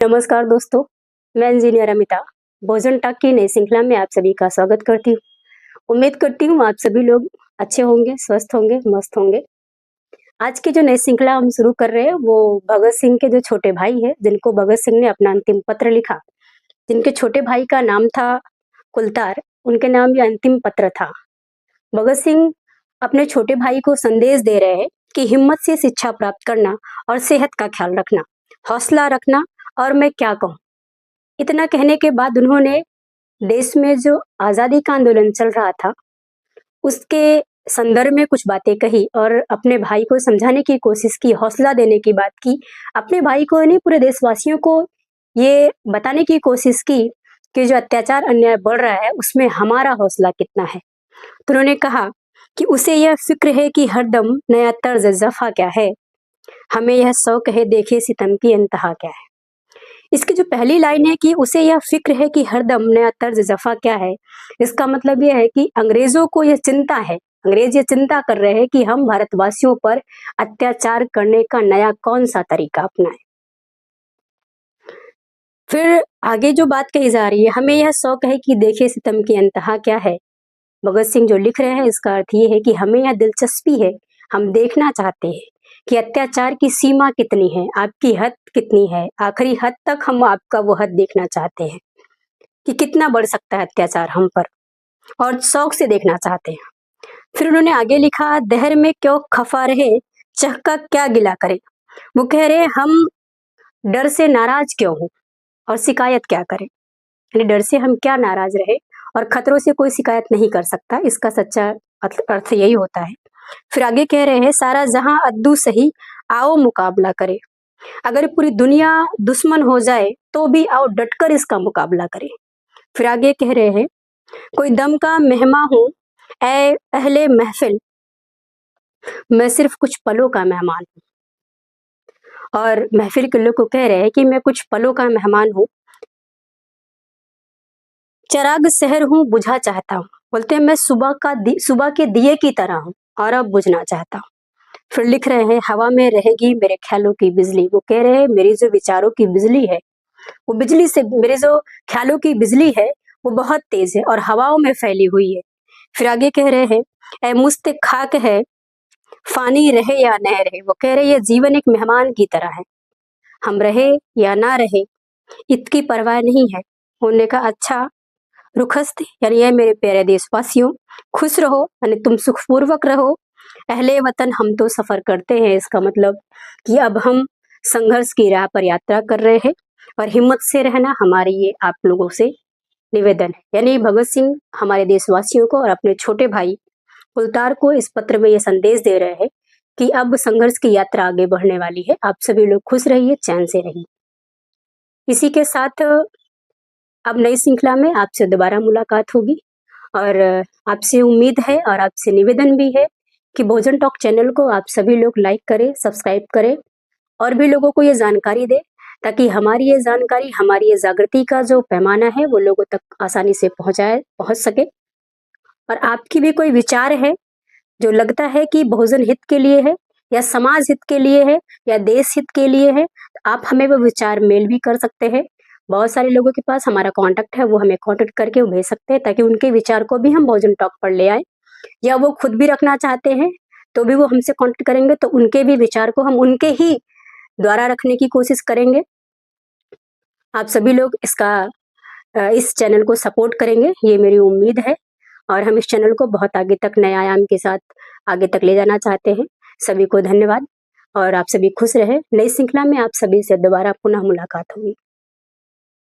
नमस्कार दोस्तों, मैं इंजीनियर अमिता भोजन टॉक की नई श्रृंखला में आप सभी का स्वागत करती हूँ। उम्मीद करती हूँ आप सभी लोग अच्छे होंगे, स्वस्थ होंगे, मस्त होंगे। आज की जो नई श्रृंखला हम शुरू कर रहे हैं वो भगत सिंह के जो छोटे भाई हैं, जिनको भगत सिंह ने अपना अंतिम पत्र लिखा, जिनके छोटे भाई का नाम था कुलतार, उनके नाम ये अंतिम पत्र था। भगत सिंह अपने छोटे भाई को संदेश दे रहे हैं कि हिम्मत से शिक्षा प्राप्त करना और सेहत का ख्याल रखना, हौसला रखना और मैं क्या कहूँ। इतना कहने के बाद उन्होंने देश में जो आजादी का आंदोलन चल रहा था उसके संदर्भ में कुछ बातें कही और अपने भाई को समझाने की कोशिश की, हौसला देने की बात की। अपने भाई को नहीं, पूरे देशवासियों को ये बताने की कोशिश की कि जो अत्याचार अन्याय बढ़ रहा है उसमें हमारा हौसला कितना है। तो उन्होंने कहा कि उसे यह फिक्र है कि हरदम नया तर्ज जफा क्या है, हमें यह शौक है देखे सितम की इंतहा क्या है। इसकी जो पहली लाइन है कि उसे यह फिक्र है कि हरदम नया तर्ज जफा क्या है, इसका मतलब यह है कि अंग्रेजों को यह चिंता है, अंग्रेज ये चिंता कर रहे हैं कि हम भारतवासियों पर अत्याचार करने का नया कौन सा तरीका अपनाएं। फिर आगे जो बात कही जा रही है, हमें यह शौक है कि देखे सितम की इंतहा क्या है। भगत सिंह जो लिख रहे हैं इसका अर्थ ये है कि हमें यह दिलचस्पी है, हम देखना चाहते हैं कि अत्याचार की सीमा कितनी है, आपकी हद कितनी है, आखिरी हद तक हम आपका वो हद देखना चाहते हैं कि कितना बढ़ सकता है अत्याचार हम पर, और शौक से देखना चाहते हैं। फिर उन्होंने आगे लिखा, दहर में क्यों खफा रहे, चहका क्या गिला करे। वो कह रहे हम डर से नाराज क्यों हो और शिकायत क्या करें, यानी डर से हम क्या नाराज रहे और खतरों से कोई शिकायत नहीं कर सकता, इसका सच्चा अर्थ यही होता है। फिर आगे कह रहे हैं, सारा जहां अद्दू सही आओ मुकाबला करे, अगर पूरी दुनिया दुश्मन हो जाए तो भी आओ डटकर इसका मुकाबला करें। फिर आगे कह रहे हैं, कोई दम का मेहमा हूं ऐ अहले महफिल, मैं सिर्फ कुछ पलों का मेहमान हूं। और महफिल के लोग को कह रहे हैं कि मैं कुछ पलों का मेहमान हूं, चराग शहर हूं बुझा चाहता हूं। बोलते हैं मैं सुबह के दिए की तरह हूं और अब बुझना चाहता हूं। फिर लिख रहे हैं, हवा में रहेगी मेरे ख्यालों की बिजली। वो कह रहे हैं मेरी जो विचारों की बिजली है, वो बिजली से, मेरे जो ख्यालों की बिजली है वो बहुत तेज है और हवाओं में फैली हुई है। फिर आगे कह रहे हैं, ऐ मुझसे खाक है फानी रहे या न रहे। वो कह रहे ये जीवन एक मेहमान की तरह है, हम रहे या ना रहे इसकी परवाह नहीं है। उन्होंने कहा अच्छा रुखस्त, यानी ये मेरे प्यारे देशवासियों, खुश रहो, यानी तुम सुखपूर्वक रहो, अहले वतन हम तो सफर करते हैं। इसका मतलब कि अब हम संघर्ष की राह पर यात्रा कर रहे हैं और हिम्मत से रहना हमारी ये आप लोगों से निवेदन है। यानी भगत सिंह हमारे देशवासियों को और अपने छोटे भाई कुलतार को इस पत्र में ये संदेश दे रहे हैं कि अब संघर्ष की यात्रा आगे बढ़ने वाली है, आप सभी लोग खुश रहिए, चैन से रहिए। इसी के साथ अब नई श्रृंखला में आपसे दोबारा मुलाकात होगी और आपसे उम्मीद है और आपसे निवेदन भी है कि भोजन टॉक चैनल को आप सभी लोग लाइक करें, सब्सक्राइब करें और भी लोगों को ये जानकारी दें, ताकि हमारी ये जानकारी, हमारी ये जागृति का जो पैमाना है वो लोगों तक आसानी से पहुंच सके। और आपकी भी कोई विचार है जो लगता है कि भोजन हित के लिए है या समाज हित के लिए है या देश हित के लिए है, तो आप हमें वो विचार मेल भी कर सकते हैं। बहुत सारे लोगों के पास हमारा कांटेक्ट है, वो हमें कांटेक्ट करके वो भेज सकते हैं ताकि उनके विचार को भी हम भोजन टॉक पर ले आए, या वो खुद भी रखना चाहते हैं तो भी वो हमसे कांटेक्ट करेंगे, तो उनके भी विचार को हम उनके ही द्वारा रखने की कोशिश करेंगे। आप सभी लोग इस चैनल को सपोर्ट करेंगे, ये मेरी उम्मीद है, और हम इस चैनल को बहुत आगे तक नए आयाम के साथ आगे तक ले जाना चाहते हैं। सभी को धन्यवाद और आप सभी खुश रहे। नई श्रृंखला में आप सभी से दोबारा पुनः मुलाकात होगी।